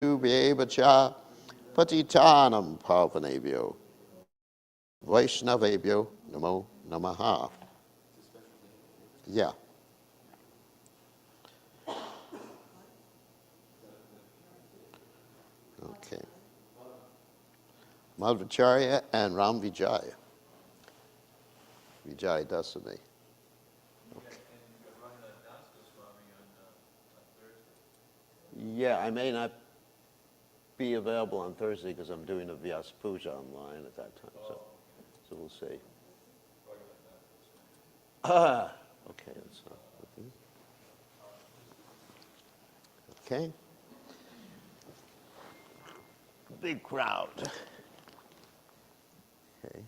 Bhyevacha Patitanam Pavanebhyo Vaishnavebhyo Namo Namaha. Yeah. Okay. Madhvacarya and Ramavijaya. Vijay Dasani. Yeah, I may not be available on Thursday because I'm doing a Vyas Puja online at that time. So we'll see. Okay, that's not looking. Okay. Big crowd. Okay,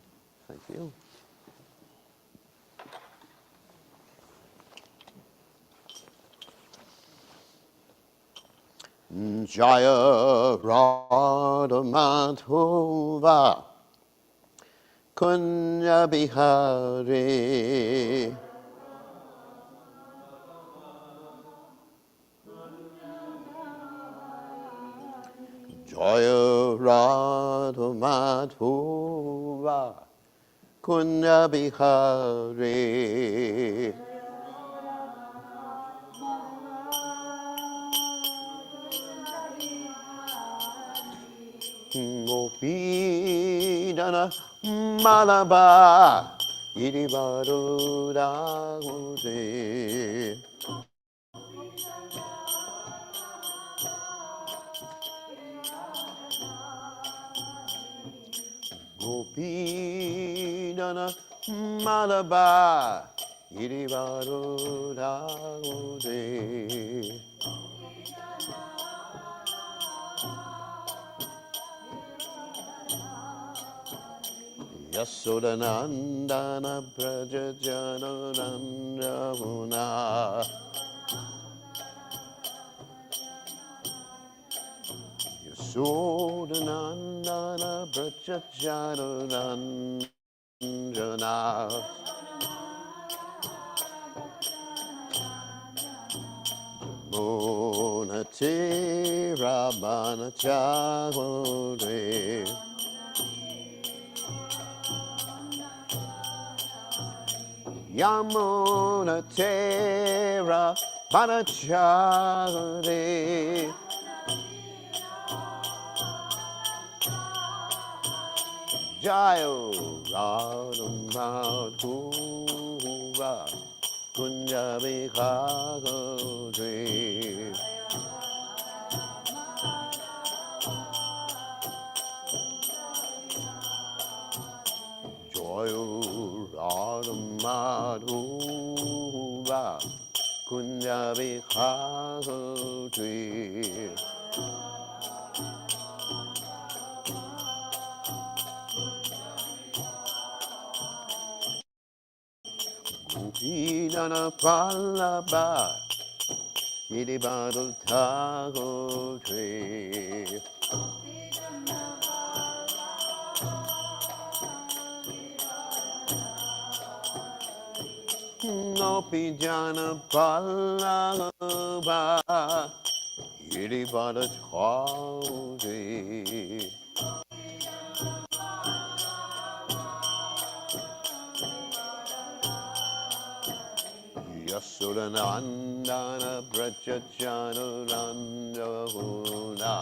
thank you. Jaya Radha Madhva Kunya Bihari Jaya Radha Madhva Kunya Bihari Gopidana Malaba Irivaruda Muse Gopidana Malaba Irivaruda Muse Yasodanandana Brajajananandamuna Yasodanandana Brajajananandana Monate Ramana Chagore Yamuna Tera Banachare Jayo Radha Madhva Kunya Bihari Jayo Radha Madhva Kunya Bihari Gopidana Pallaba Iribaru Tagore Gopidana Pallaba Iribaru Tagore Yasodanandana Brajajananandamuna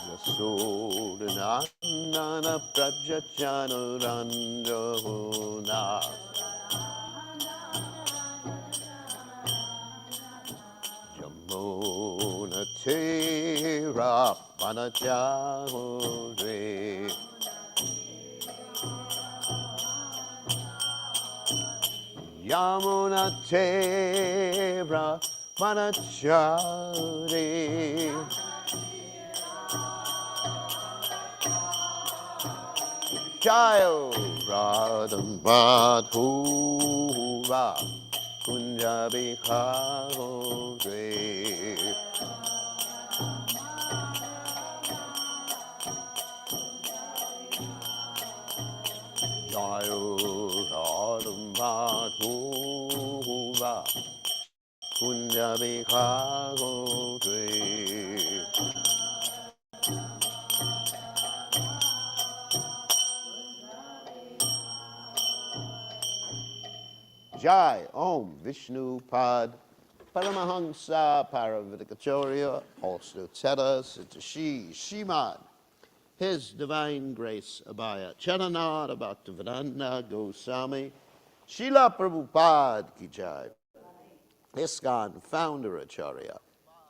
Yasodanandana Brajajananandamuna Yamuna Tera Panachahore Yamuna Tera Panachare Jayo Radha Madhva Kunya Bihari Jayo Radha Madhva kunja bkgoswami. Jai Om Vishnu Pad Paramahamsa Paravatikacharya also Teta Sitashi Shimad His Divine Grace Abhaya Charanada Bhaktivedanta Goswami Srila Prabhupada Ki Jai ISKCON Founder Acharya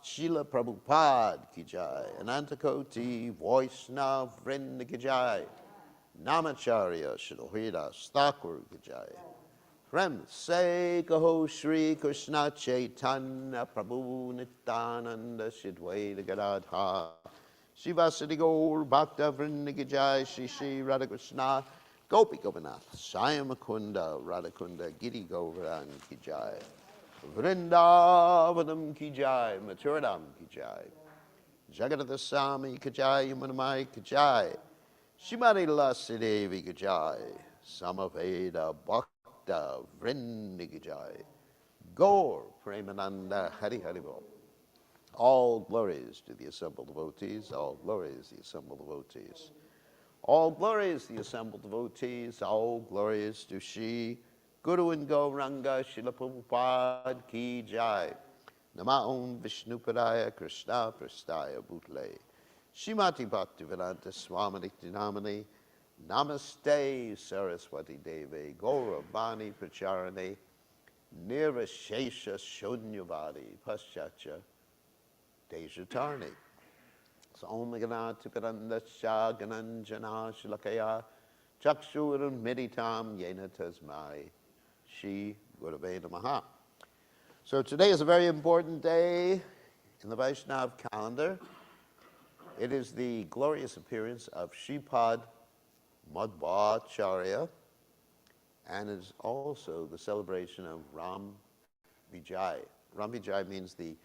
Srila Prabhupada Ki Jai Anantakoti Vaishnava Vrinda Ki Jai Namacharya Shri Thakur Ki Jai Prem se kaho Shri Krishna Chaitanya Prabhu Nityananda Shidwaita Gadadha Shivasati Gaur Bhakta Vrinda Ki Jai Shri Shri Radha Krishna Gopi Gopinath Syamakunda Radhakunda Giri Govardhan Ki Jai Vrindavanam Ki Jai Mathuradam Ki Jai Jagadata Sami Ki Jai Yamunamai Ki Jai Shrimati Tulsi Devi Ki Jai Samaveda Bhakta Vrinda Ki Jai Gaur Premananda Hari Hari Bol. All glories to the assembled devotees, all glories to the assembled devotees. All glories to the assembled devotees, all glories to Shri Guru and Gauranga Srila Prabhupada Ki Jai. Nama Om Vishnupadaya Krishna Prastaya Bhutle. Shrimati Bhaktivedanta Swami Nityanamani. Namaste Saraswati Devi Gauravani Pracharane. Nirvashesha Shunyavadi Paschatya Dejatarni. So Om Ganatipadandasya Gananjana Shilakaya Chakshuram Meditam Yena Tasmai Shri Gurave Namaha. So today is a very important day in the Vaishnava calendar. It is the glorious appearance of Sripad Madhvacarya, and it is also the celebration of Ramavijaya. Ramavijaya means the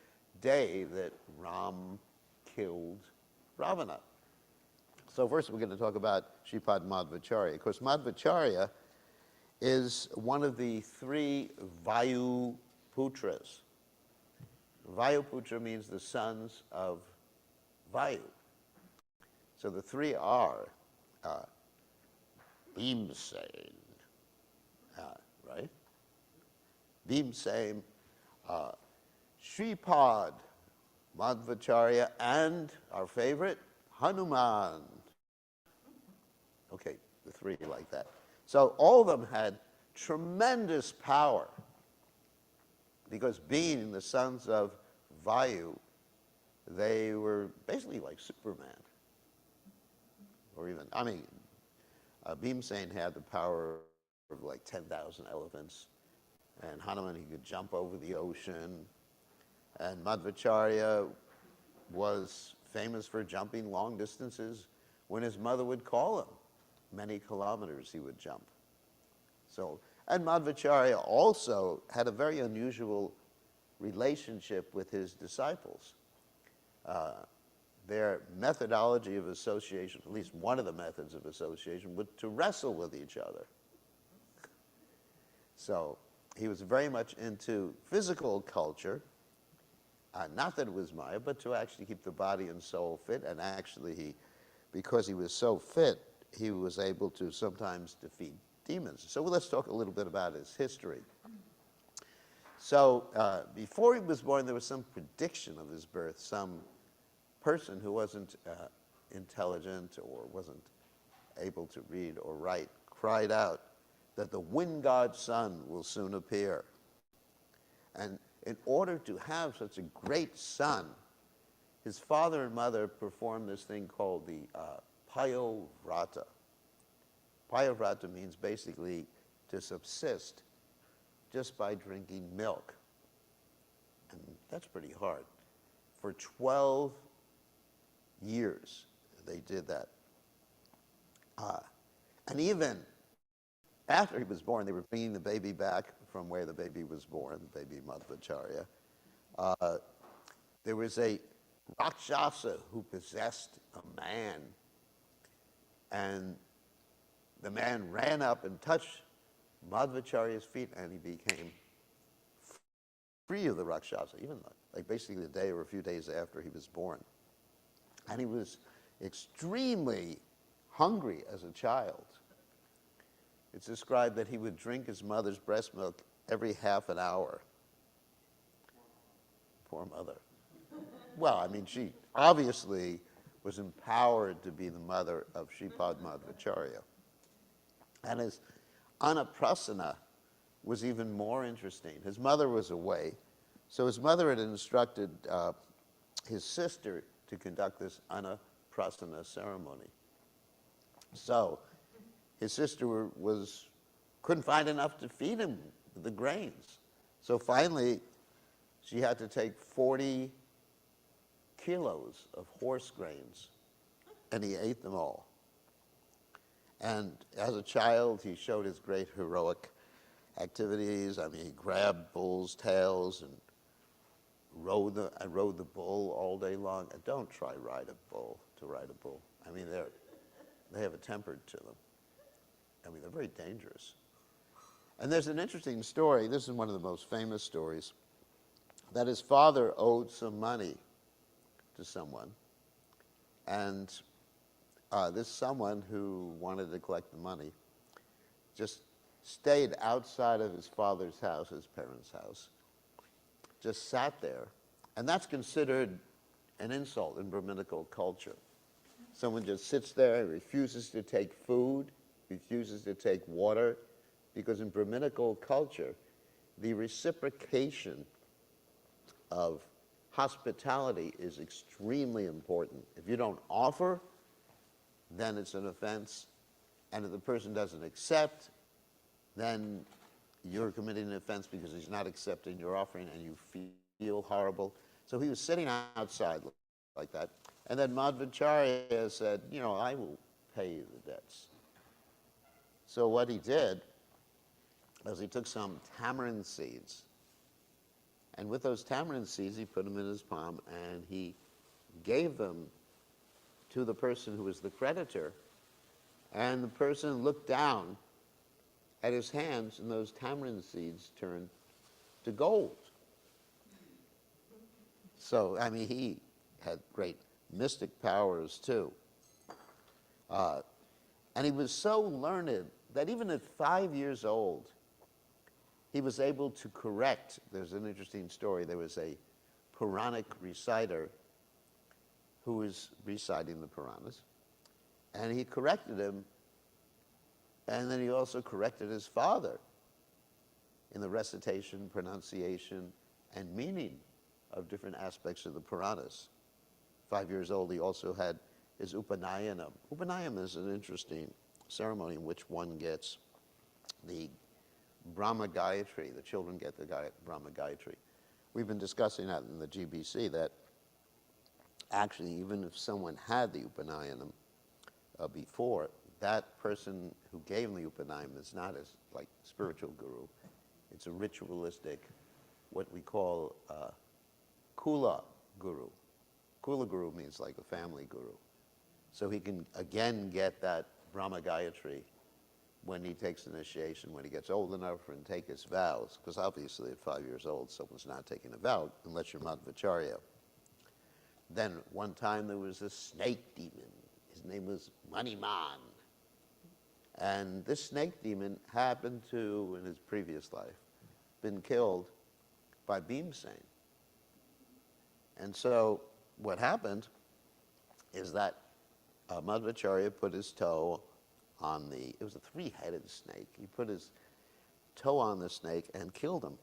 day that Ram killed Ravana. So first we're going to talk about Sripad Madhvacarya. Of course, Madhvacarya is one of the three Vayuputras. Vayuputra means the sons of Vayu. So the three are Bhimsen, right? Bhimsen, Sripad, Madhvacarya, and our favorite, Hanuman. Okay, the three like that. So all of them had tremendous power because being the sons of Vayu, they were basically like Superman. Or even, Bhimsen had the power of like 10,000 elephants, and Hanuman, he could jump over the ocean, and Madhvacarya was famous for jumping long distances when his mother would call him. Many kilometers he would jump. So, and Madhvacarya also had a very unusual relationship with his disciples. Their methodology of association, at least one of the methods of association, was to wrestle with each other. So he was very much into physical culture, not that it was Maya, but to actually keep the body and soul fit. And actually, because he was so fit, he was able to sometimes defeat demons. So let's talk a little bit about his history. So before he was born, there was some prediction of his birth. Some person who wasn't intelligent or wasn't able to read or write cried out that the wind god's son will soon appear. And in order to have such a great son, his father and mother performed this thing called the Payovrata. Payovrata means basically to subsist just by drinking milk. And that's pretty hard. For 12 years, they did that. And even after he was born, they were bringing the baby back from where the baby was born, the baby Madhvacarya. There was a Rakshasa who possessed a man, and the man ran up and touched Madhvacarya's feet, and he became free of the Rakshasa, even like basically the day or a few days after he was born. And he was extremely hungry as a child. It's described that he would drink his mother's breast milk every half an hour. Poor mother. Well, I mean, she obviously was empowered to be the mother of Sripad Madhvacarya. And his Anaprasana was even more interesting. His mother was away, so his mother had instructed his sister to conduct this Anaprasana ceremony. So his sister couldn't find enough to feed him the grains. So finally, she had to take 40 kilos of horse grains, and he ate them all. And as a child, he showed his great heroic activities. I mean, he grabbed bulls' tails and rode the bull all day long. And don't try to ride a bull. I mean, they have a temper to them. I mean, they're very dangerous. And there's an interesting story. This is one of the most famous stories, that his father owed some money to someone. And this someone who wanted to collect the money just stayed outside of his father's house, his parents' house, just sat there. And that's considered an insult in Brahminical culture. Someone just sits there, refuses to take food, refuses to take water, because in Brahminical culture, the reciprocation of hospitality is extremely important. If you don't offer, then it's an offense. And if the person doesn't accept, then you're committing an offense because he's not accepting your offering and you feel horrible. So he was sitting outside like that. And then Madhvacharya said, I will pay you the debts. So what he did was he took some tamarind seeds, and with those tamarind seeds, he put them in his palm, and he gave them to the person who was the creditor. And the person looked down at his hands, and those tamarind seeds turned to gold. So, I mean, he had great mystic powers, too. And he was so learned that even at 5 years old, he was able to correct. There's an interesting story. There was a Puranic reciter who was reciting the Puranas, and he corrected him, and then he also corrected his father in the recitation, pronunciation, and meaning of different aspects of the Puranas. 5 years old, he also had his Upanayanam. Upanayam is an interesting ceremony in which one gets the Brahma Gayatri. The children get the Brahma Gayatri. We've been discussing that in the GBC, that actually even if someone had the Upanayanam before, that person who gave him the Upanayam is not as like spiritual guru. It's a ritualistic, what we call Kula guru. Kula guru means like a family guru. So he can again get that Brahma Gayatri when he takes initiation, when he gets old enough and take his vows, because obviously at 5 years old, someone's not taking a vow unless you're Madhvacharya. Then one time there was a snake demon. His name was Maniman. And this snake demon happened to, in his previous life, been killed by Bhimsen. And so what happened is that Madhvacharya put his toe on it was a three-headed snake. He put his toe on the snake and killed him.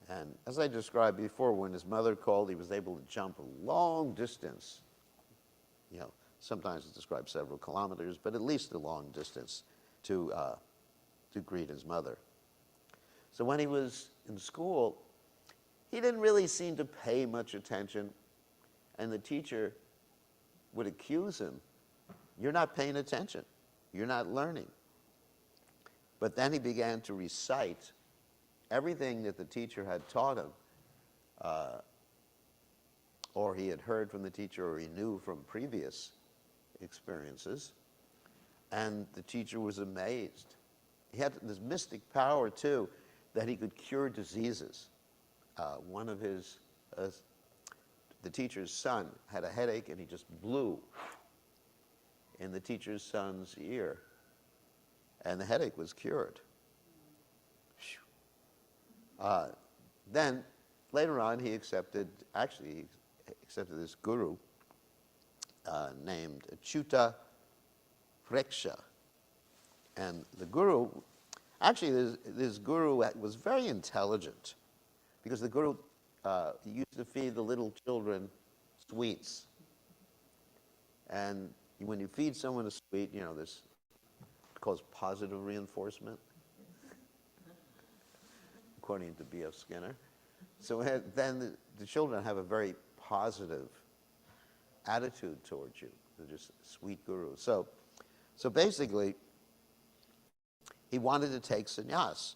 And as I described before, when his mother called, he was able to jump a long distance. Sometimes it's described several kilometers, but at least a long distance to greet his mother. So when he was in school, he didn't really seem to pay much attention, and the teacher would accuse him, "You're not paying attention. You're not learning." But then he began to recite everything that the teacher had taught him, or he had heard from the teacher, or he knew from previous experiences. And the teacher was amazed. He had this mystic power, too, that he could cure diseases. One of his, the teacher's son had a headache, and he just blew in the teacher's son's ear, and the headache was cured. Then, later on, he accepted this guru named Achyuta Preksha. And the guru, actually, this guru was very intelligent, because the guru used to feed the little children sweets. And when you feed someone a sweet, this causes positive reinforcement, according to B.F. Skinner. So then the children have a very positive attitude towards you. They're just sweet gurus. So basically, he wanted to take sannyas.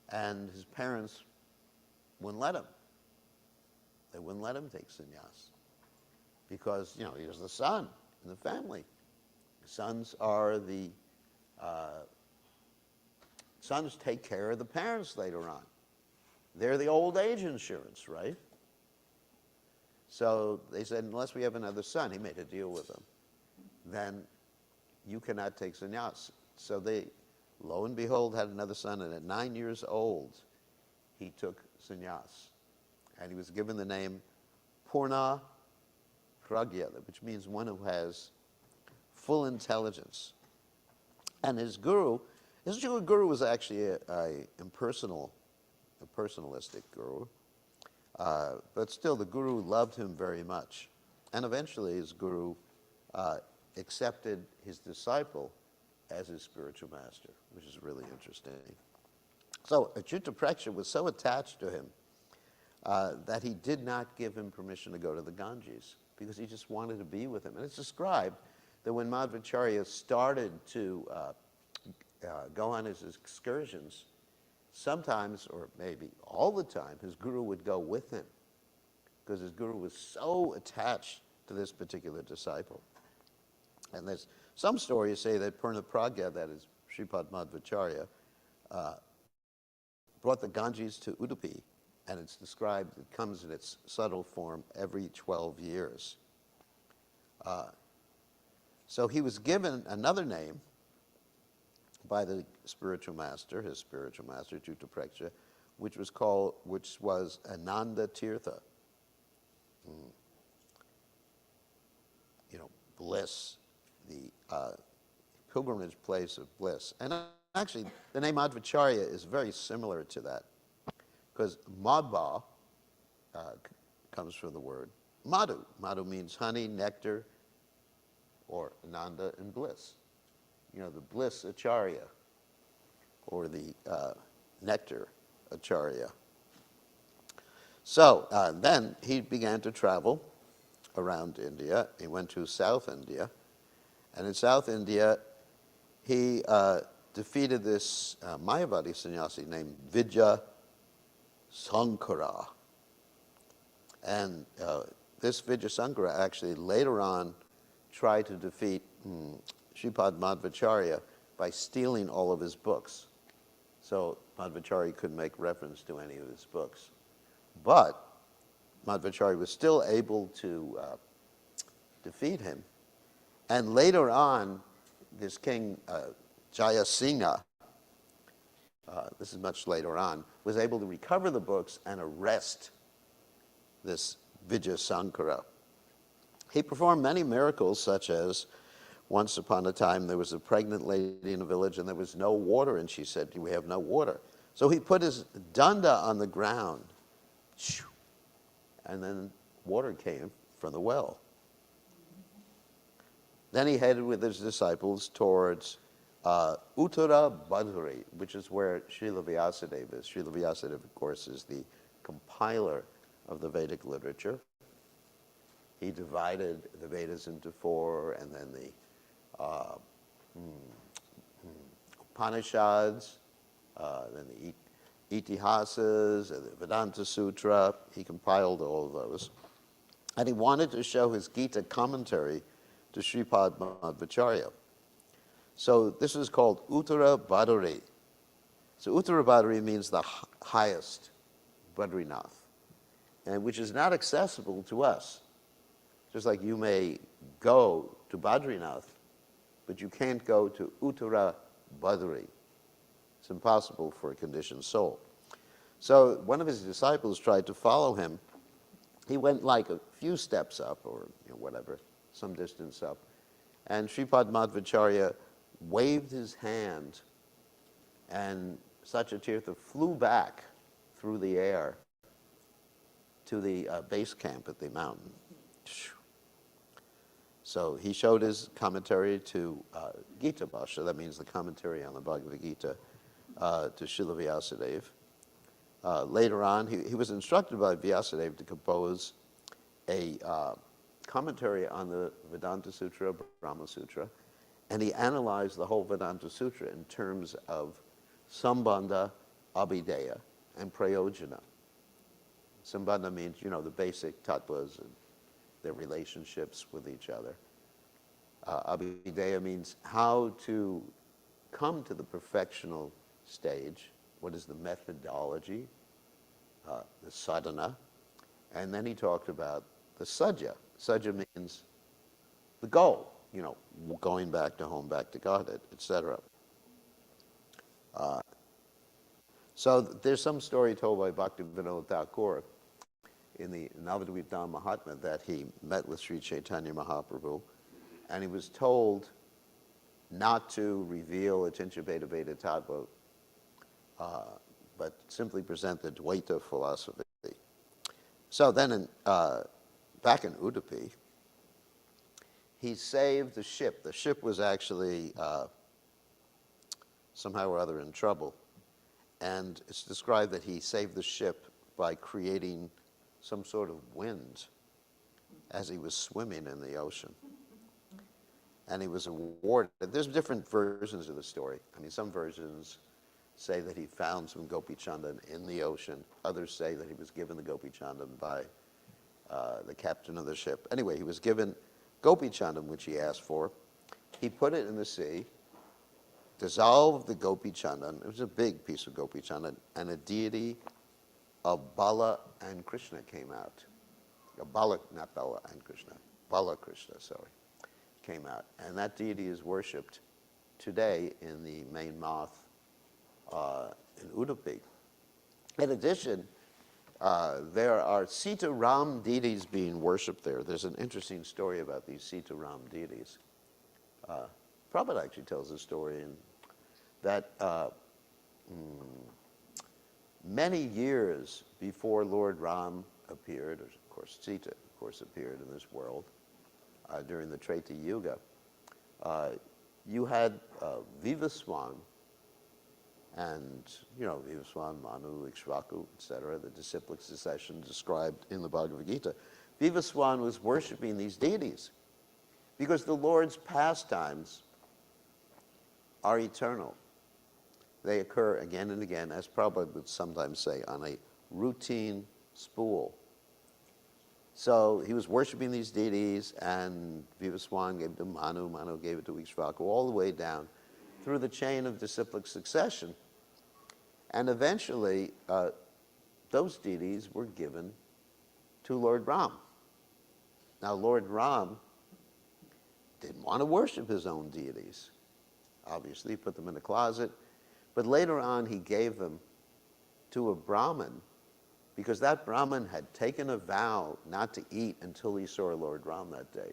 And his parents wouldn't let him. They wouldn't let him take sannyas. Because, he was the son in the family. Sons take care of the parents later on. They're the old age insurance, right? So they said, unless we have another son, he made a deal with them, then you cannot take sannyas. So they, lo and behold, had another son, and at 9 years old, he took sannyas. And he was given the name Purna Pragya, which means one who has full intelligence. And his guru was actually a personalistic guru, but still the guru loved him very much. And eventually his guru accepted his disciple as his spiritual master, which is really interesting. So Achyuta Preksha was so attached to him that he did not give him permission to go to the Ganges, because he just wanted to be with him. And it's described that when Madhvacarya started to go on his excursions, sometimes, or maybe all the time, his guru would go with him, because his guru was so attached to this particular disciple. And there's some stories say that Purna Pragya, that is Sripad Madhvacharya, brought the Ganges to Udupi, and it's described, it comes in its subtle form every 12 years. So he was given another name by the spiritual master, his spiritual master, Achyuta Preksha, which was Ananda Tirtha. Bliss, the pilgrimage place of bliss. And actually, the name Madhvacharya is very similar to that, because Madhva comes from the word Madhu. Madhu means honey, nectar, or Ananda and bliss. The bliss acharya, or the nectar acharya. So then he began to travel around India. He went to South India. And in South India, he defeated this Mayavadi sannyasi named Vijaya Sankara. And this Vijaya Sankara actually later on tried to defeat Sripad Madhvacharya by stealing all of his books. So Madhvacharya couldn't make reference to any of his books. But Madhvacharya was still able to defeat him. And later on, this king, Jayasingha, this is much later on, was able to recover the books and arrest this Vijaya Sankara. He performed many miracles, such as once upon a time there was a pregnant lady in a village and there was no water, and she said, we have no water. So he put his danda on the ground, and then water came from the well. Then he headed with his disciples towards Uttara Badhuri, which is where Srila Vyasadeva is. Srila Vyasadeva, of course, is the compiler of the Vedic literature. He divided the Vedas into four, and then the Upanishads, then the Itihasas, the Vedanta Sutra. He compiled all of those. And he wanted to show his Gita commentary to Sripad Madhvacharya. So this is called Uttara Badhuri. So Uttara Badri means the highest Badrinath, and which is not accessible to us. Just like you may go to Badrinath, but you can't go to Uttara Badri. It's impossible for a conditioned soul. So one of his disciples tried to follow him. He went like a few steps up, or whatever, some distance up, and Sripad Madhvacarya waved his hand, and Satyatirtha flew back through the air to the base camp at the mountain. So he showed his commentary to Gita Bhashya, that means the commentary on the Bhagavad Gita, to Srila Vyasadeva. Later on, he was instructed by Vyasadeva to compose a commentary on the Vedanta Sutra, Brahma Sutra, and he analyzed the whole Vedanta Sutra in terms of Sambandha, Abhideya, and Prayojana. Sambandha means, the basic tattvas and their relationships with each other. Abhideya means how to come to the perfectional stage, what is the methodology, the sadhana, and then he talked about the sajja. Sajja means the goal, going back to home, back to Godhead, etc. So there's some story told by Bhaktivinoda Thakur in the Navadvip Mahatma that he met with Sri Chaitanya Mahaprabhu, and he was told not to reveal Achincha Bheda Bheda Tattva, but simply present the Dvaita philosophy. So then, back in Udupi, he saved the ship. The ship was actually somehow or other in trouble, and it's described that he saved the ship by creating some sort of wind as he was swimming in the ocean. And he was awarded. There's different versions of the story. Some versions say that he found some Gopi Chandan in the ocean. Others say that he was given the Gopi Chandan by the captain of the ship. Anyway, he was given Gopi Chandan, which he asked for. He put it in the sea, dissolved the Gopi Chandan. It was a big piece of Gopi Chandan, and a deity of Bala and Krishna came out. Not Bala and Krishna, Bala Krishna, came out. And that deity is worshipped today in the main moth in Udupi. In addition, there are Sita Ram deities being worshipped there. There's an interesting story about these Sita Ram deities. Prabhupada actually tells a story that many years before Lord Ram appeared, of course Sita, appeared in this world during the Treta Yuga, you had Vivaswan, and, Vivaswan, Manu, Ikshvaku, etc., the disciplic succession described in the Bhagavad Gita. Vivaswan was worshiping these deities because the Lord's pastimes are eternal. They occur again and again, as Prabhupada would sometimes say, on a routine spool. So he was worshiping these deities, and Vivaswan gave it to Manu, Manu gave it to Ikshvaku, all the way down through the chain of disciplic succession. And eventually, those deities were given to Lord Ram. Now, Lord Ram didn't want to worship his own deities. Obviously, he put them in a closet. But later on, he gave them to a Brahmin, because that Brahmin had taken a vow not to eat until he saw Lord Ram that day.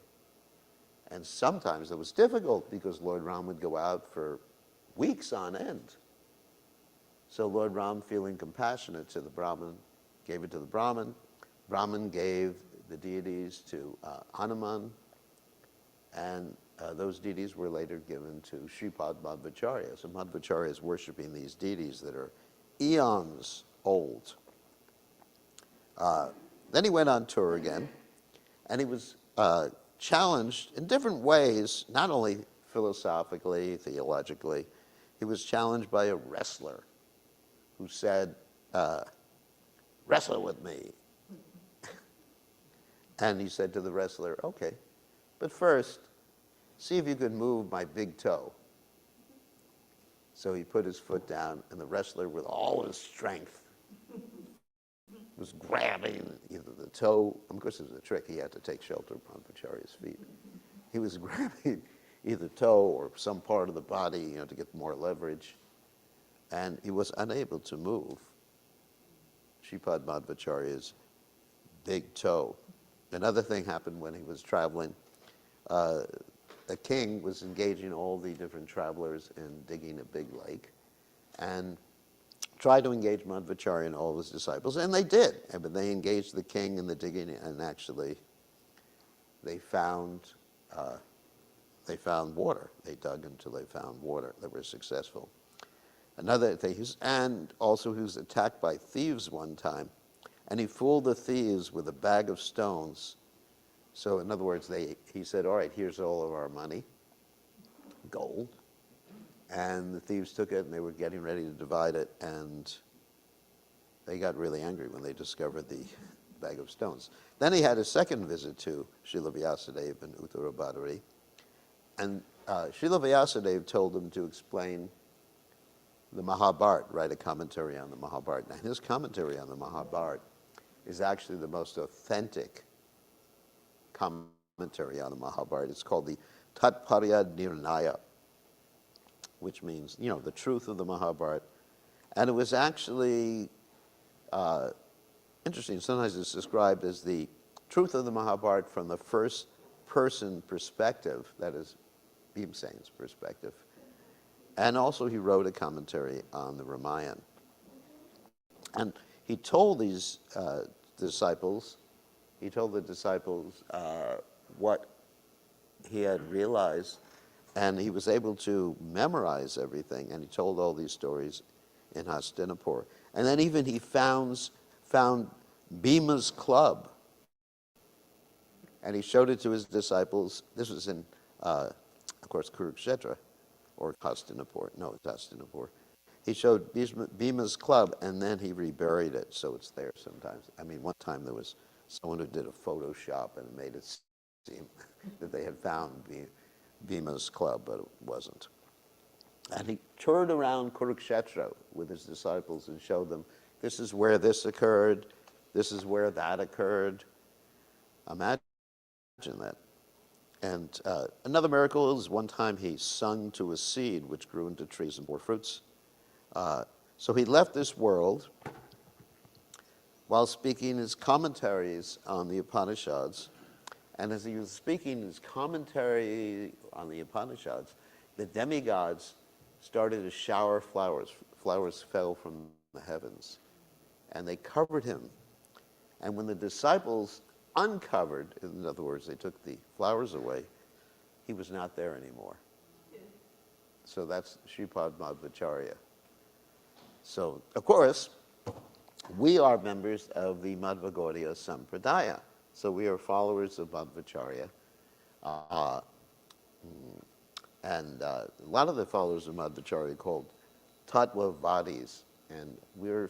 And sometimes it was difficult because Lord Ram would go out for weeks on end. So Lord Ram, feeling compassionate to the Brahmin, gave it to the Brahmin. Brahmin gave the deities to Hanuman, and those deities were later given to Sripad Madhvacarya. So Madhvacarya is worshipping these deities that are eons old. Then he went on tour again, and he was challenged in different ways, not only philosophically, theologically. He was challenged by a wrestler who said, "Wrestle with me." And he said to the wrestler, "Okay, but first, see if you could move my big toe." So he put his foot down, and the wrestler, with all his strength, was grabbing either the toe. Of course, it was a trick. He had to take shelter of Madhvacharya's feet. He was grabbing either toe or some part of the body, to get more leverage, and he was unable to move Sripad Madhvacharya's big toe. Another thing happened when he was traveling. The king was engaging all the different travelers in digging a big lake, and tried to engage Madhvacharya and all of his disciples, and they did. But they engaged the king in the digging, and actually they found water. They dug until they found water. They were successful. Another thing, and also he was attacked by thieves one time, and he fooled the thieves with a bag of stones. So in other words, he said, all right, here's all of our money, gold. And the thieves took it, and they were getting ready to divide it, and they got really angry when they discovered the bag of stones. Then he had a second visit to Srila Vyasadeva and Uttara Bhadari, and Srila Vyasadeva told him to explain the Mahabharata, write a commentary on the Mahabharata. Now, his commentary on the Mahabharata is actually the most authentic commentary on the Mahabharata. It's called the Tatparya Nirnaya, which means, the truth of the Mahabharata. And it was actually interesting. Sometimes it's described as the truth of the Mahabharata from the first person perspective, that is Bhimsen's perspective. And also he wrote a commentary on the Ramayana. And he told these disciples, what he had realized, and he was able to memorize everything, and he told all these stories in Hastinapur. And then even he found Bhima's club, and he showed it to his disciples. This was in, of course, Kurukshetra, or Hastinapur. No, it's Hastinapur. He showed Bhima's club, and then he reburied it, so it's there sometimes. I mean, one time there was someone who did a Photoshop and made it seem that they had found Bhima's club, but it wasn't. And he toured around Kurukshetra with his disciples and showed them, this is where this occurred, this is where that occurred. Imagine that. And another miracle is one time he sung to a seed which grew into trees and bore fruits. So he left this world while speaking his commentaries on the Upanishads. And as he was speaking his commentary on the Upanishads, the demigods started to shower flowers. Flowers fell from the heavens, and they covered him. And when the disciples uncovered, in other words, they took the flowers away, he was not there anymore. So that's Sripad Madhvacharya. So, of course, we are members of the Madhvacarya Sampradaya. So we are followers of Madhvacharya. And a lot of the followers of Madhvacharya are called Tattvavadis. And we're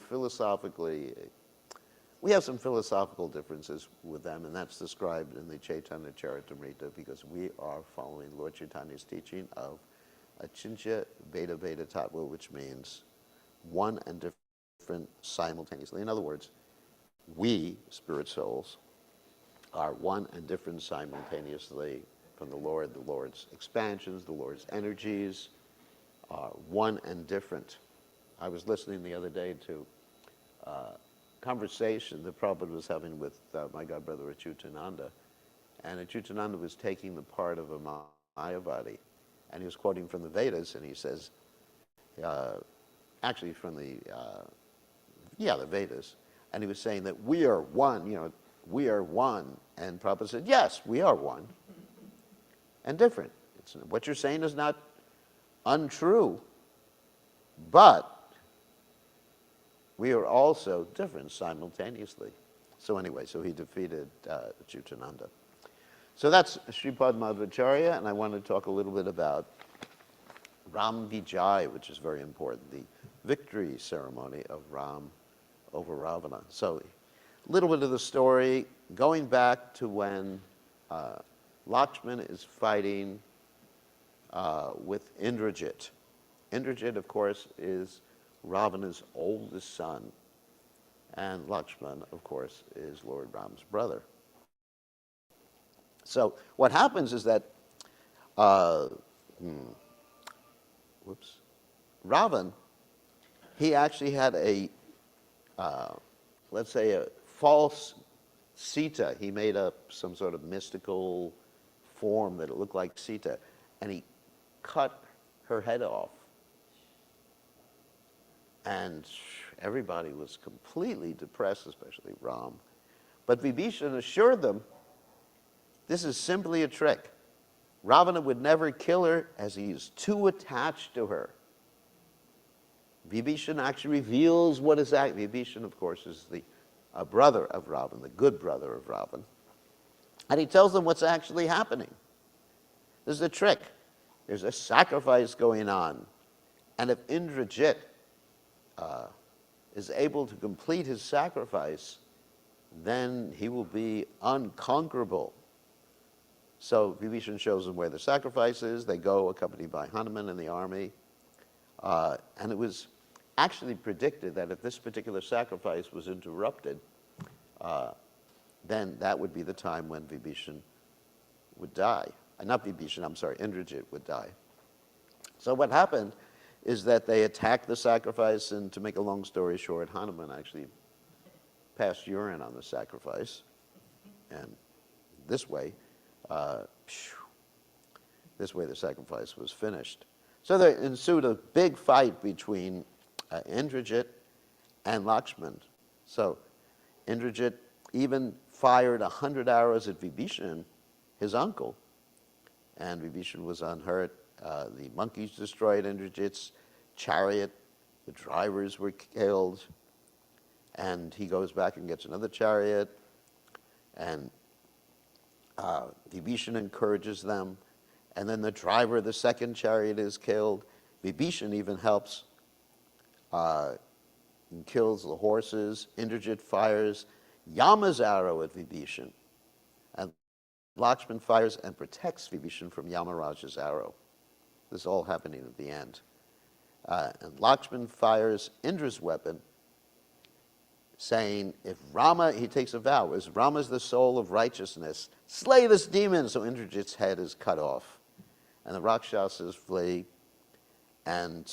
we have some philosophical differences with them, and that's described in the Chaitanya Charitamrita, because we are following Lord Chaitanya's teaching of Achintya Veda Veda Tattva, which means one and different simultaneously. In other words, we, spirit souls, are one and different simultaneously from the Lord. The Lord's expansions, the Lord's energies are one and different. I was listening the other day to conversation that Prabhupada was having with my godbrother Achyutananda, and Achyutananda was taking the part of a Mayavadi, and he was quoting from the Vedas, and he says, actually from the Vedas, and he was saying that we are one, we are one, and Prabhupada said, yes, we are one, and different. What you're saying is not untrue, but we are also different simultaneously. So anyway, so he defeated Achyutananda. So that's Sripad Madhvacharya, and I want to talk a little bit about Ramavijaya, which is very important, the victory ceremony of Ram over Ravana. So a little bit of the story, going back to when Lakshmana is fighting with Indrajit. Indrajit, of course, is Ravana's oldest son, and Lakshman, of course, is Lord Ram's brother. So what happens is that, Ravan, he actually had let's say, a false Sita. He made up some sort of mystical form that it looked like Sita, and he cut her head off. And everybody was completely depressed, especially Ram. But Vibhishan assured them, this is simply a trick. Ravana would never kill her as he is too attached to her. Vibhishan actually reveals what is that. Vibhishan, of course, is the brother of Ravan, the good brother of Ravan. And he tells them what's actually happening. This is a trick. There's a sacrifice going on. And if Indrajit is able to complete his sacrifice, then he will be unconquerable. So Vibhishan shows them where the sacrifice is. They go accompanied by Hanuman and the army. And it was actually predicted that if this particular sacrifice was interrupted, then that would be the time when Vibhishan would die. Not Vibhishan, I'm sorry, Indrajit would die. So what happened is that they attacked the sacrifice, and to make a long story short, Hanuman actually passed urine on the sacrifice. And this way the sacrifice was finished. So there ensued a big fight between Indrajit and Lakshman. So Indrajit even fired 100 arrows at Vibhishan, his uncle, and Vibhishan was unhurt. The monkeys destroyed Indrajit's chariot. The drivers were killed. And he goes back and gets another chariot. And Vibhishan encourages them. And then the driver of the second chariot is killed. Vibhishan even helps and kills the horses. Indrajit fires Yama's arrow at Vibhishan. And Lakshman fires and protects Vibhishan from Yamaraja's arrow. This is all happening at the end. And Lakshman fires Indra's weapon, saying, if Rama, he takes a vow, as Rama is the soul of righteousness, slay this demon. So Indrajit's head is cut off. And the Rakshasas flee, and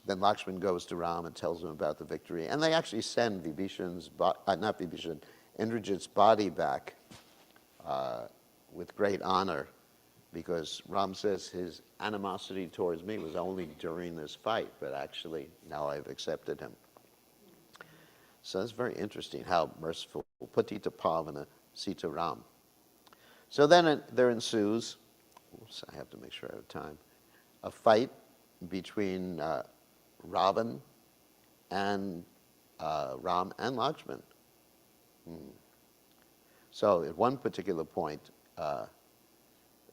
then Lakshman goes to Ram and tells him about the victory. And they actually send Indrajit's body back with great honor, because Ram says his animosity towards me was only during this fight, but actually now I've accepted him. So it's very interesting how merciful. Patita Pavana Sita Ram. So then there ensues, I have to make sure I have time, a fight between Ravan and Ram and Lakshman. So at one particular point,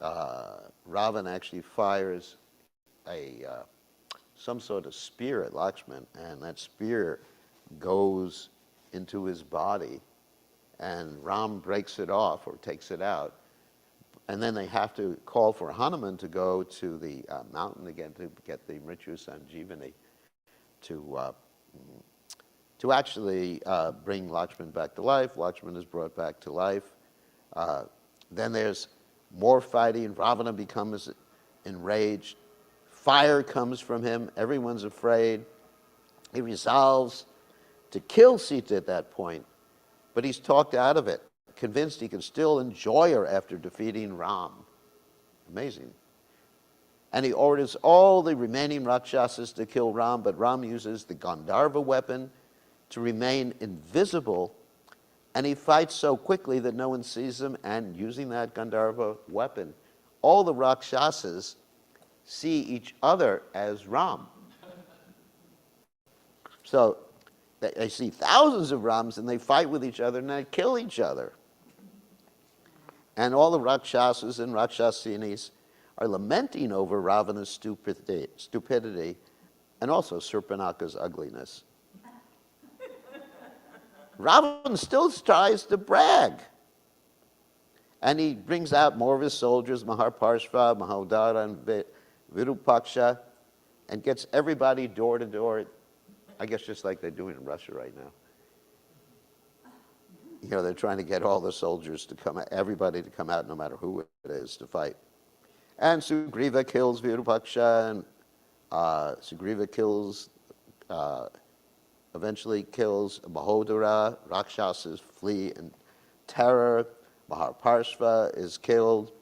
Ravan actually fires some sort of spear at Lakshman, and that spear goes into his body, and Ram breaks it off or takes it out. And then they have to call for Hanuman to go to the mountain again to get the Mrityu Sanjeevani to actually bring Lakshman back to life. Lakshman is brought back to life. Then there's more fighting. Ravana becomes enraged. Fire comes from him. Everyone's afraid. He resolves to kill Sita at that point, but he's talked out of it, convinced he can still enjoy her after defeating Ram. Amazing. And he orders all the remaining Rakshasas to kill Ram, but Ram uses the Gandharva weapon to remain invisible, and he fights so quickly that no one sees him, and using that Gandharva weapon, all the Rakshasas see each other as Ram. So they see thousands of Rams, and they fight with each other, and they kill each other. And all the Rakshasas and Rakshasinis are lamenting over Ravana's stupidity and also Surpanaka's ugliness. Ravan still tries to brag. And he brings out more of his soldiers, Maharparshva, Mahodara, and Virupaksha, and gets everybody door to door, I guess just like they're doing in Russia right now. You know, they're trying to get all the soldiers to come out, everybody to come out, no matter who it is, to fight. And Sugriva kills Virupaksha, and Sugriva eventually kills Mahodara. Rakshasas flee in terror. Maharparshva is killed.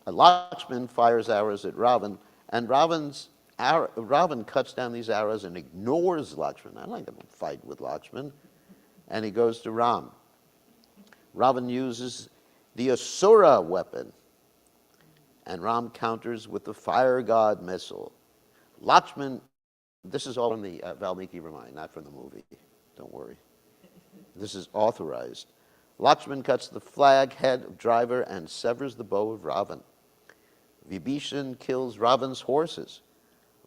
Lakshman fires arrows at Ravan, and Ravan cuts down these arrows and ignores Lakshman. I'm not going to fight with Lakshman. And he goes to Ram. Ravan uses the Asura weapon, and Ram counters with the fire god missile. Lakshman, this is all from the Valmiki Ramayana, not from the movie. Don't worry. This is authorized. Lakshman cuts the flag head of driver and severs the bow of Ravan. Vibhishan kills Ravan's horses.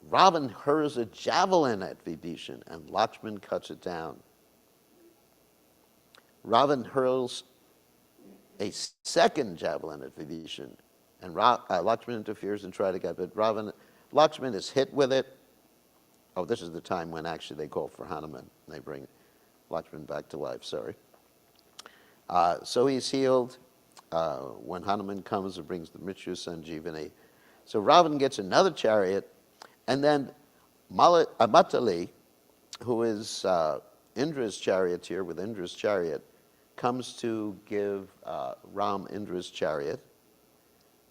Ravan hurls a javelin at Vibhishan, and Lakshman cuts it down. Ravan hurls a second javelin at Vibhishan, and Lakshman interferes and tries to get it, but Lakshman is hit with it. Oh, this is the time when actually they call for Hanuman. They bring Lakshman back to life, sorry. So he's healed. When Hanuman comes and brings the Mrityu Sanjeevani. So Ravan gets another chariot, and then Matali, who is Indra's charioteer with Indra's chariot, comes to give Ram Indra's chariot.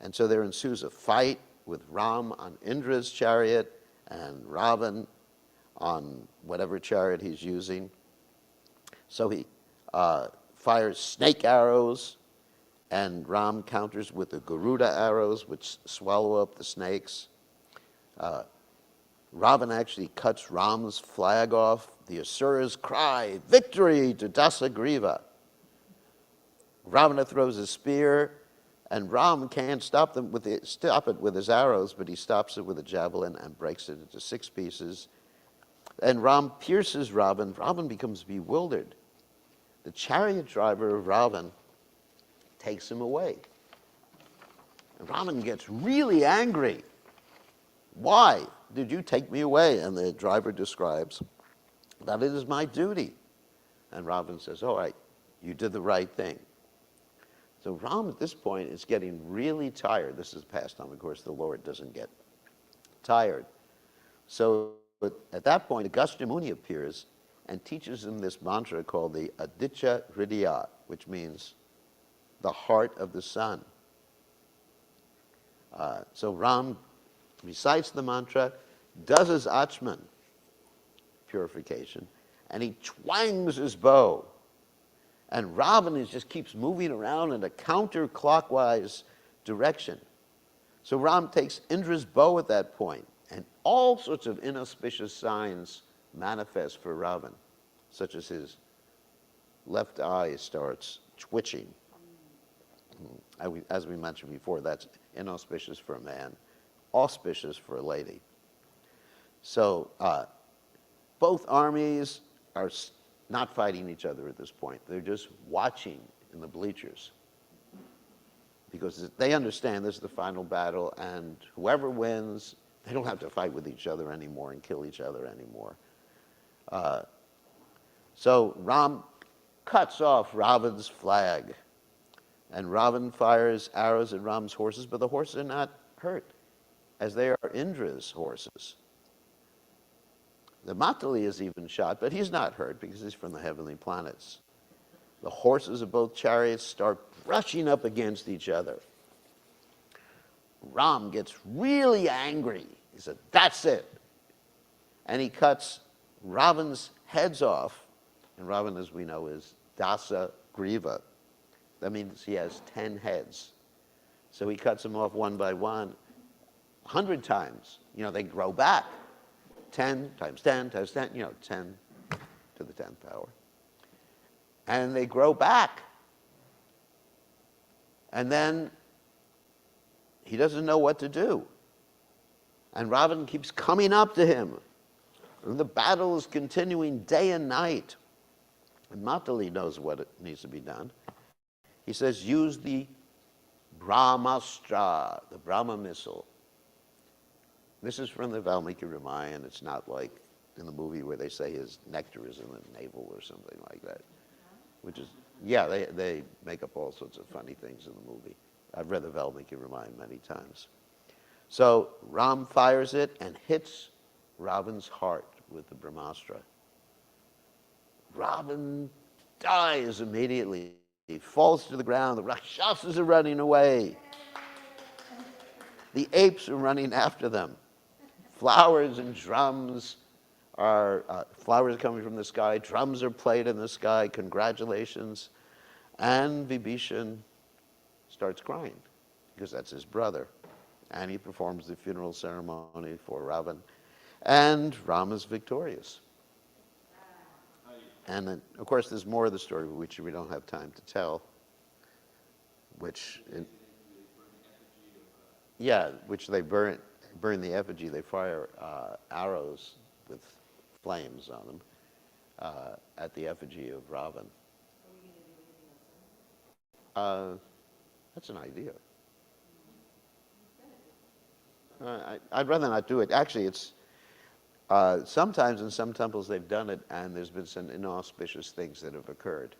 And so there ensues a fight with Ram on Indra's chariot and Ravan on whatever chariot he's using. So he fires snake arrows, and Ram counters with the Garuda arrows, which swallow up the snakes. Ravan actually cuts Ram's flag off. The Asuras cry, "Victory to Dasagriva!" Ravana throws a spear, and Ram can't stop it with his arrows, but he stops it with a javelin and breaks it into 6 pieces. And Ram pierces Ravan. Ravan becomes bewildered. The chariot driver of Ravan takes him away. And Ravan gets really angry. "Why did you take me away?" And the driver describes that it is my duty. And Ravan says, "All right, you did the right thing." So Ram at this point is getting really tired. This is pastime, of course, the Lord doesn't get tired. So at that point, Agastya Muni appears and teaches him this mantra called the Aditya Hridaya, which means the heart of the sun. So Ram recites the mantra, does his Achman, purification, and he twangs his bow. And Ravan just keeps moving around in a counterclockwise direction. So Ram takes Indra's bow at that point, and all sorts of inauspicious signs manifest for Ravan, such as his left eye starts twitching. As we mentioned before, that's inauspicious for a man, auspicious for a lady. So both armies are not fighting each other at this point. They're just watching in the bleachers, because they understand this is the final battle, and whoever wins, they don't have to fight with each other anymore and kill each other anymore. So Ram cuts off Ravan's flag, and Ravan fires arrows at Ram's horses, but the horses are not hurt, as they are Indra's horses. The Matali is even shot, but he's not hurt because he's from the heavenly planets. The horses of both chariots start brushing up against each other. Ram gets really angry. He said, "That's it." And he cuts Ravan's heads off. And Ravan, as we know, is Dasa Griva. That means he has 10 heads. So he cuts them off one by one, 100 times. You know, they grow back. 10 times 10 times 10, 10 to the 10th power. And they grow back. And then he doesn't know what to do. And Ravan keeps coming up to him. And the battle is continuing day and night. And Matali knows what needs to be done. He says, use the Brahmastra, the Brahma missile. This is from the Valmiki Ramayana. It's not like in the movie where they say his nectar is in the navel or something like that. Which is, yeah, they make up all sorts of funny things in the movie. I've read the Valmiki Ramayana many times. So Ram fires it and hits Ravan's heart with the Brahmastra. Ravan dies immediately. He falls to the ground. The Rakshasas are running away. The apes are running after them. Flowers and drums flowers are coming from the sky. Drums are played in the sky. Congratulations. And Vibhishan starts crying because that's his brother. And he performs the funeral ceremony for Ravan. And Ram is victorious. And then, of course, there's more of the story which we don't have time to tell. Which they burn the effigy. They fire arrows with flames on them at the effigy of Ravan. That's an idea. I'd rather not do it. Actually, it's sometimes in some temples they've done it, and there's been some inauspicious things that have occurred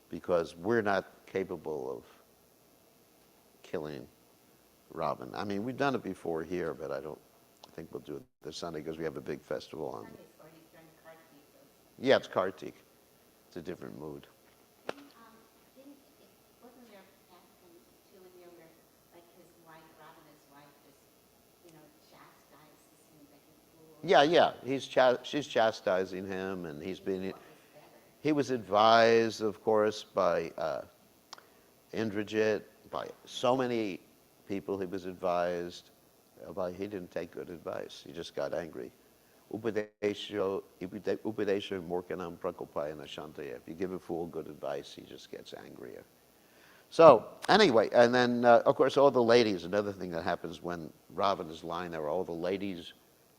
because we're not capable of killing Ravan. I mean, we've done it before here, but I think we'll do it this Sunday because we have a big festival on. Yeah, it's Kartik. It's a different mood. Wasn't there a passage too in there where, like, his wife, Ravana's wife, just, chastises him like a fool? Yeah. She's chastising him, and he was advised, of course, by Indrajit, by so many people. He was advised by. He didn't take good advice. He just got angry. Upadesha morkanam prakopayana shantaya. If you give a fool good advice, he just gets angrier. So anyway, and then of course all the ladies. Another thing that happens when Ravan is lying there, all the ladies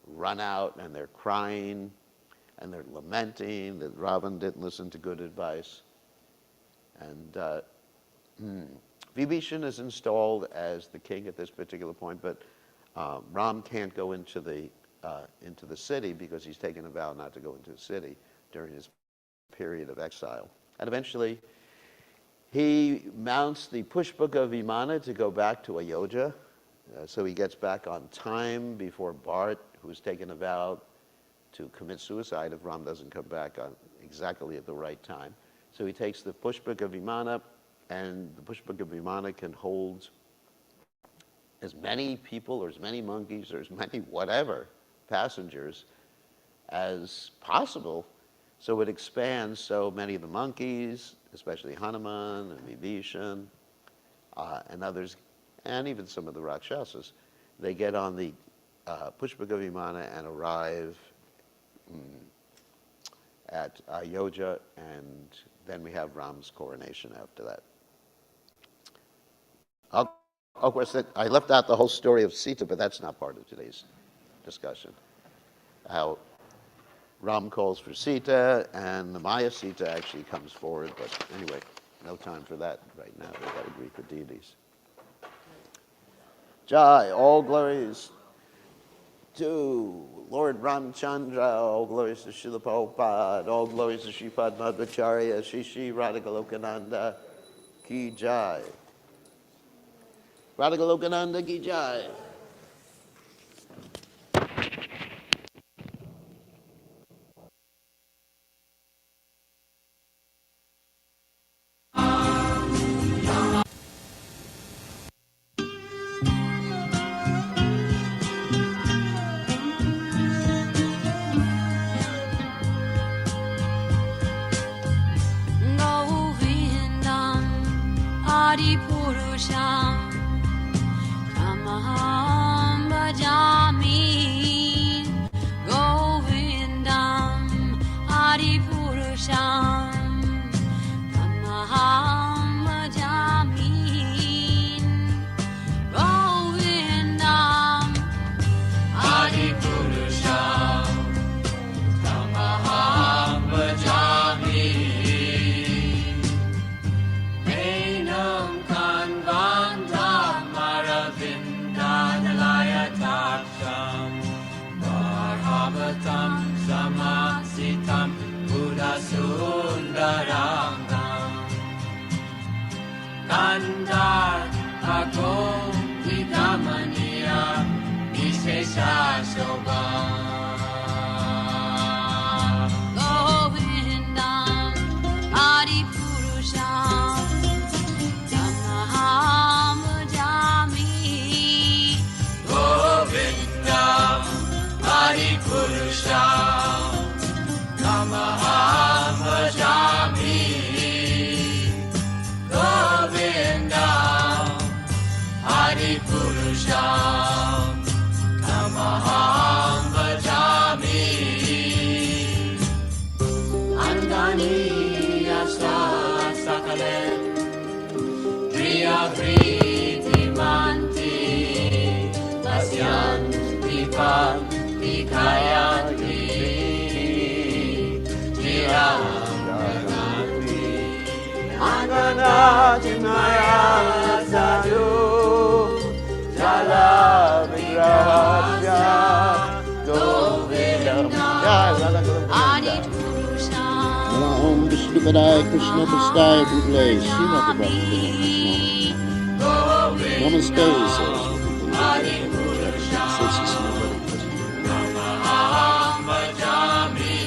run out and they're crying and they're lamenting that Ravan didn't listen to good advice. And Vibhishan is installed as the king at this particular point, but Ram can't go into the city because he's taken a vow not to go into the city during his period of exile. And eventually, he mounts the Pushpaka Vimana to go back to Ayodhya. So he gets back on time before Bharat, who's taken a vow to commit suicide if Ram doesn't come back on exactly at the right time. So he takes the Pushpaka Vimana, and the Pushpaka Vimana can hold as many people or as many monkeys or as many whatever passengers as possible. So it expands, so many of the monkeys, especially Hanuman and Vibhishan and others, and even some of the Rakshasas, they get on the Pushpaka Vimana and arrive at Ayodhya, and then we have Ram's coronation after that. Of course, I left out the whole story of Sita, but that's not part of today's discussion. How Ram calls for Sita, and the Maya Sita actually comes forward, but anyway, no time for that right now. We've got to greet the deities. Jai, all glories to Lord Ramchandra, all glories to Srila Prabhupada, all glories to Sripad Madhvacarya, Shri Radhagalokananda ki jai. Radhagalokananda ki jai. Hey Purusham Namaham Bhajami Govindam Hari Purusham Namaham Bhajami Andani Yasa Sakale Priya Priti Manti Asyanti Panti Kayanti Jiranti Anganajimaya Sadhu Jala Vigrahasya Govindam Adi Purusham Om Vishnu Padaya Krishna Prasthaya Bhutale Srimati Bhakti Namaste Adi Purusham Namaham Bhajami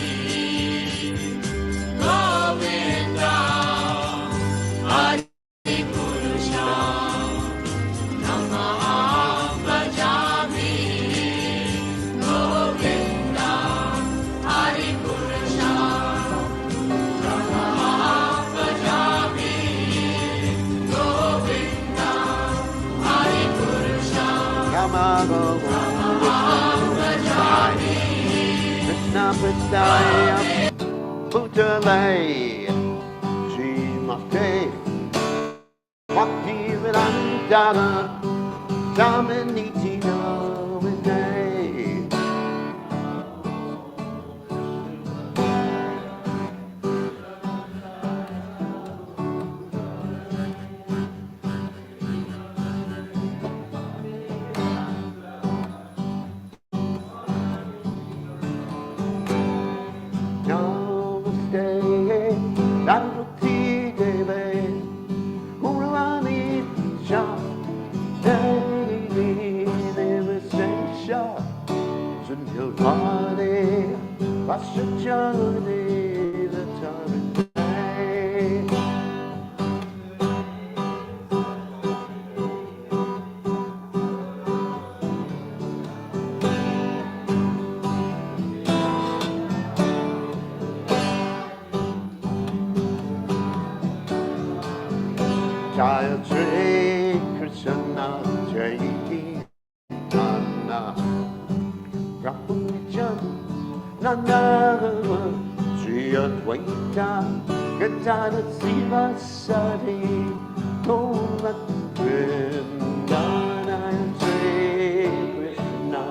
Govindam Adi Purusham Namaham Bhajami Govindam Adi Purusham Namaham Bhajami Govindam Adi Purusham Yama Krishna Prasthaya Bhutale Srimati Bhakti Vedanta Samaniti Namane Namaste Sarvati Deve Purvani Shah Devi Devasesha Sunyavane Vasachane Latare Jaya Sri Krishna Chaitanya Prabhu Nanda Sri Advaita Gadana Siva Sari Gola Vrindana Sri Krishna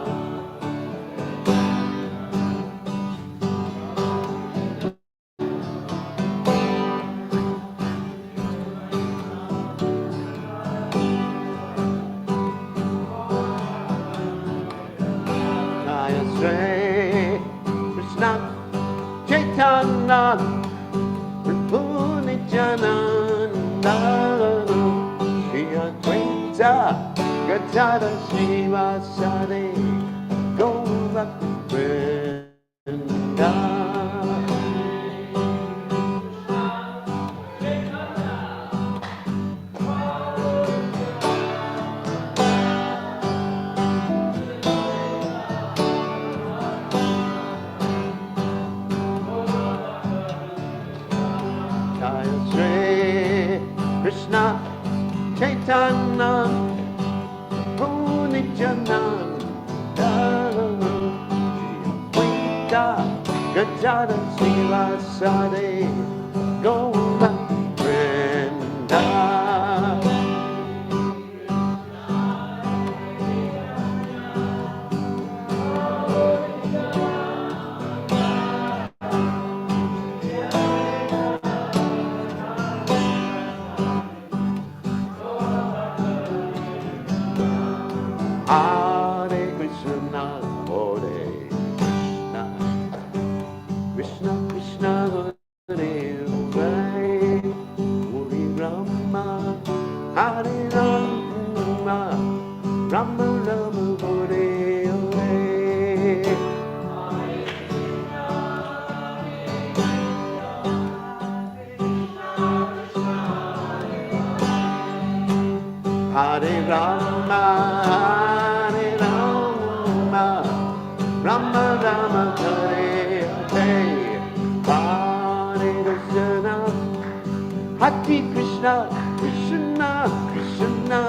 Jaya Sri Krishna Chaitanya Prabhu Nityananda Sri Advaita Gadada Shiva Sade Gola Vrinda Jaya Sri Krishna Chaitanya Prabhu Nityananda Shri Advaita Gadada Shiva Sade Gola Vrinda Hare Krishna, Hare Krishna, Krishna Krishna, Hare Hare. Hare Krishna, Hare Krishna, Krishna Krishna,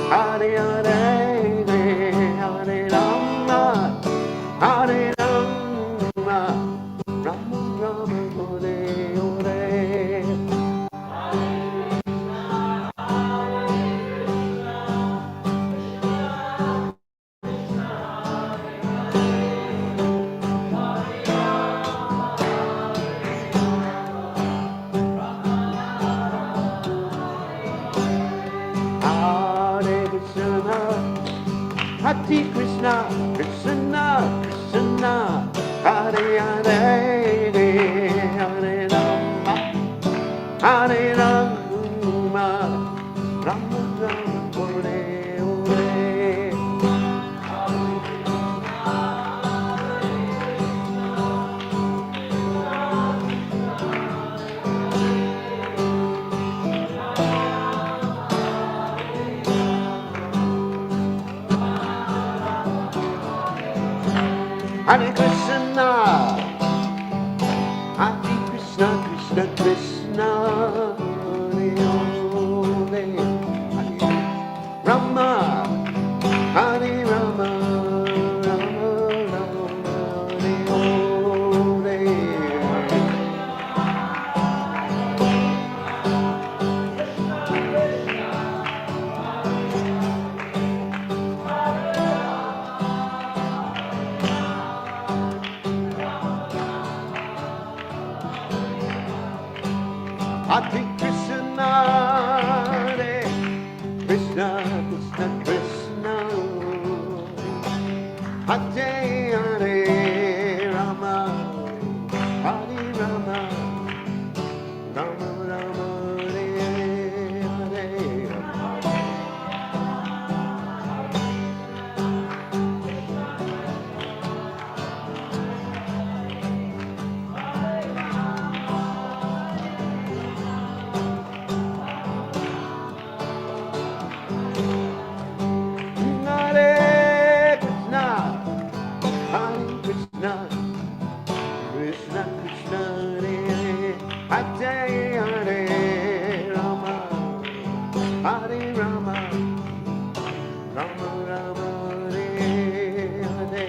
Hare Rama, Hare Rama, Rama Rama, Hare Hare Krishna, Hare Krishna, Krishna Krishna, Hare Hare Rama, Hare Rama, Rama Rama, Hare Hare. Hare Krishna, Hare Krishna, Krishna Krishna, Hare Hare, Hare Rama, Hare Rama, Rama Rama, Hare Hare.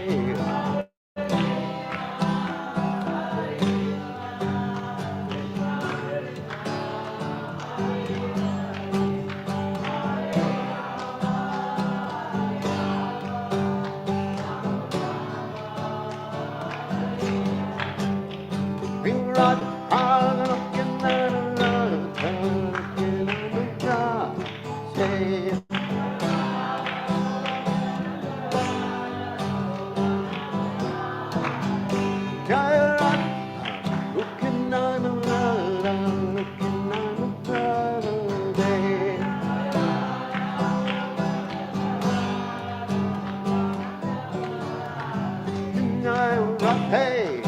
Hey,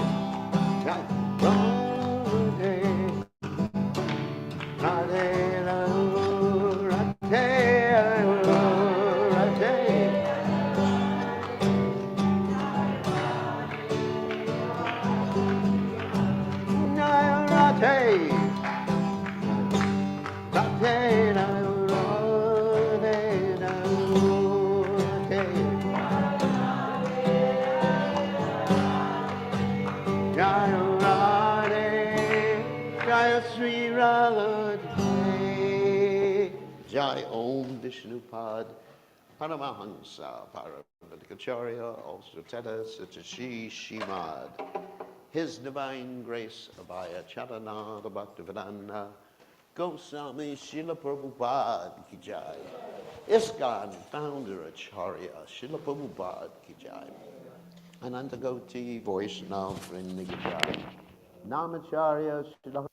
Jai Om Vishnupad Paramahansa Parabhadikacharya also Teta Satashi Shimad. His Divine Grace Abhaya Charana Bhaktivedanta Goswami Srila Prabhupada Ki Jai. ISKCON Founder Acharya Srila Prabhupada Ki Jai. Anantagoti Vaishnava Vrinda Ki Jai. Namacharya Srila